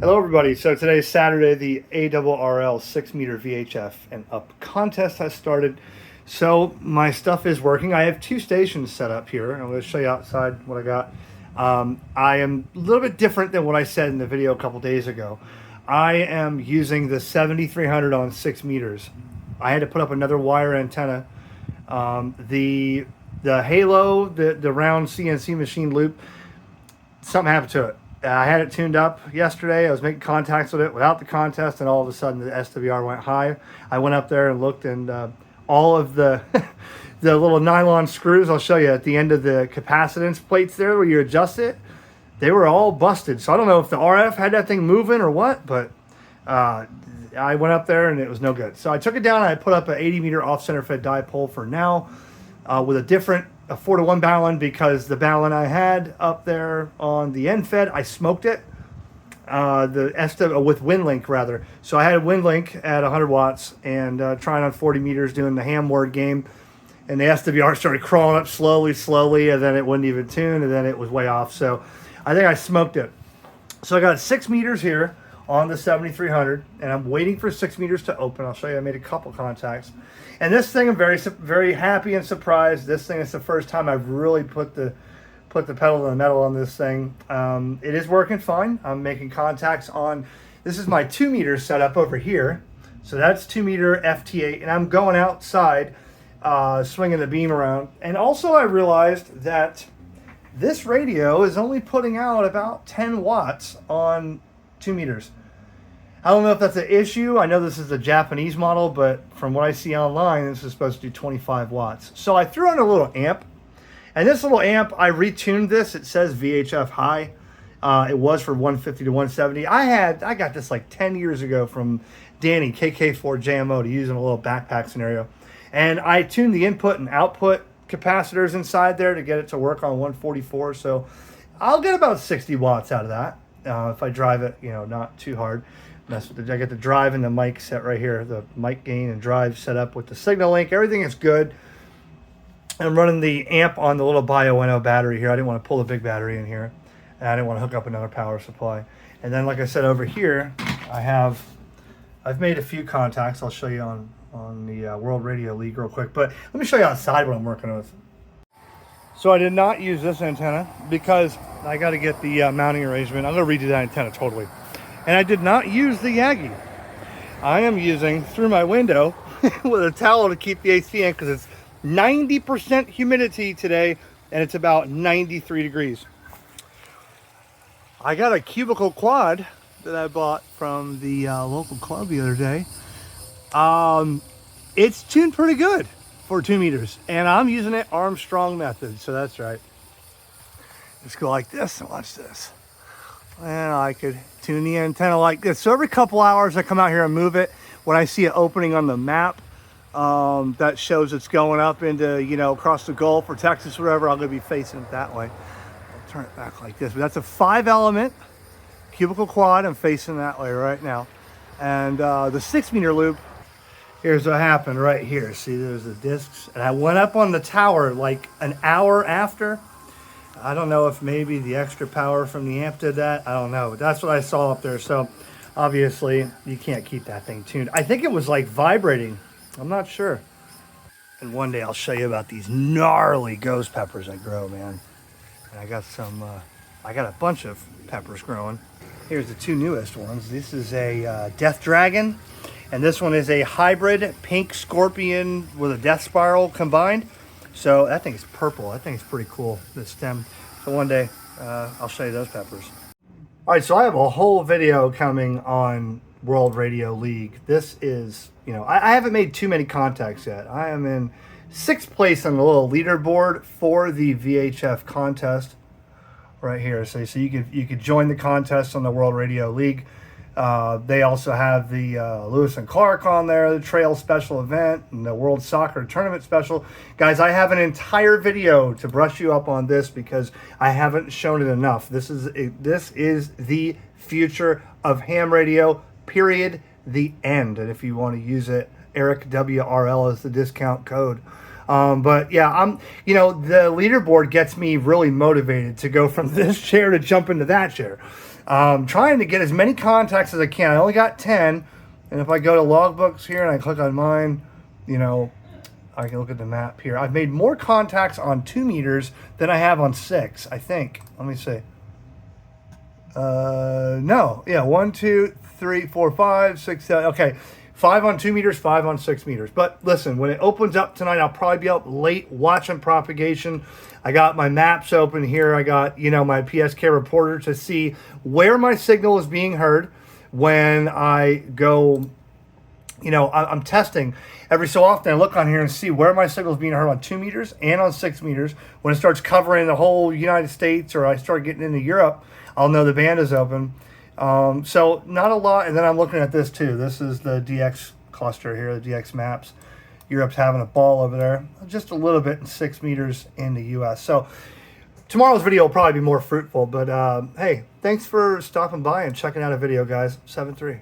Hello everybody, so today is Saturday. The ARRL 6-meter VHF and up contest has started. So my stuff is working. I have two stations set up here. I'm going to show you outside what I got. I am a little bit different than what I said in the video a couple days ago. I am using the 7300 on 6 meters. I had to put up another wire antenna. The Halo, the round CNC machine loop, something happened to it. I had it tuned up yesterday. I was making contacts with it without the contest, and all of a sudden the SWR went high. I went up there and looked, and all of the the little nylon screws, I'll show you at the end of the capacitance plates there where you adjust it, they were all busted. So I don't know if the RF had that thing moving or what, but I went up there and it was no good. So I took it down and I put up an 80-meter off-center fed dipole for now with a 4-to-1 balun, because the balun I had up there on the end fed, I smoked it with WinLink rather. So I had a WinLink at 100 watts and trying on 40 meters doing the ham word game, and the SWR started crawling up slowly, and then it wouldn't even tune, and then it was way off. So I think I smoked it. So I got 6 meters here on the 7300, and I'm waiting for 6 meters to open. I'll show you. I made a couple contacts, and this thing I'm very happy and surprised. This thing is the first time I've really put the pedal to the metal on this thing. It is working fine. I'm making contacts on. This is my 2 meter setup over here, so that's 2 meter FT8, and I'm going outside, swinging the beam around. And also I realized that this radio is only putting out about 10 watts on 2 meters. I don't know if that's an issue. I know this is the Japanese model, but from what I see online, this is supposed to do 25 watts. So I threw on a little amp, and this little amp, I retuned this. It says VHF high. It was for 150 to 170. I got this like 10 years ago from Danny, KK4JMO, to use in a little backpack scenario. And I tuned the input and output capacitors inside there to get it to work on 144. So I'll get about 60 watts out of that. If I drive it, not too hard. I get the drive and the mic set right here, the mic gain and drive set up with the signal link. Everything is good. I'm running the amp on the little Bio-Eno battery here. I didn't want to pull the big battery in here, and I didn't want to hook up another power supply. And then, like I said, over here, I've made a few contacts. I'll show you on the World Radio League real quick. But let me show you outside what I'm working with. So I did not use this antenna because I got to get the mounting arrangement. I'm going to redo that antenna totally. And I did not use the Yagi. I am using through my window with a towel to keep the AC in, because it's 90% humidity today and it's about 93 degrees. I got a cubicle quad that I bought from the local club the other day. It's tuned pretty good for 2 meters, and I'm using it Armstrong method, so that's right. Just go like this and watch this. And I could tune the antenna like this. So every couple hours I come out here and move it. When I see an opening on the map that shows it's going up into, across the Gulf or Texas or whatever, I'm going to be facing it that way. I'll turn it back like this. But that's a 5-element cubicle quad. I'm facing that way right now. And the 6-meter loop, here's what happened right here. See, there's the discs. And I went up on the tower like an hour after. I don't know if maybe the extra power from the amp did that. I don't know. But that's what I saw up there. So obviously you can't keep that thing tuned. I think it was like vibrating. I'm not sure. And one day I'll show you about these gnarly ghost peppers I grow, man. And I got a bunch of peppers growing. Here's the 2 newest ones. This is a Death Dragon. And this one is a hybrid pink scorpion with a death spiral combined. So that thing's purple. That thing's pretty cool, the stem. So one day I'll show you those peppers. All right, so I have a whole video coming on World Radio League. This is, I haven't made too many contacts yet. I am in 6th place on the little leaderboard for the VHF contest right here. So you could join the contest on the World Radio League. They also have the Lewis and Clark on there, the Trail Special event, and the World Soccer Tournament Special. Guys, I have an entire video to brush you up on this because I haven't shown it enough. This is the future of ham radio, period, the end. And if you want to use it, Eric WRL is the discount code. But yeah, the leaderboard gets me really motivated to go from this chair to jump into that chair. Trying to get as many contacts as I can. I only got 10, and if I go to logbooks here and I click on mine, you know, I can look at the map here. I've made more contacts on 2 meters than I have on 6, I think. Let me see. No, yeah, 1, 2, 3, 4, 5, 6, 7. Okay, 5 on 2 meters, 5 on 6 meters. But listen, when it opens up tonight, I'll probably be up late watching propagation. I got my maps open here. I got, you know, my PSK reporter to see where my signal is being heard when I go. You know, I'm testing every so often. I look on here and see where my signal is being heard on 2 meters and on 6 meters. When it starts covering the whole United States, or I start getting into Europe, I'll know the band is open. So not a lot. And then I'm looking at this too. This is the DX cluster here, the DX maps. Europe's having a ball over there. Just a little bit in 6 meters in the US. So tomorrow's video will probably be more fruitful. But hey, thanks for stopping by and checking out a video, guys. 7-3.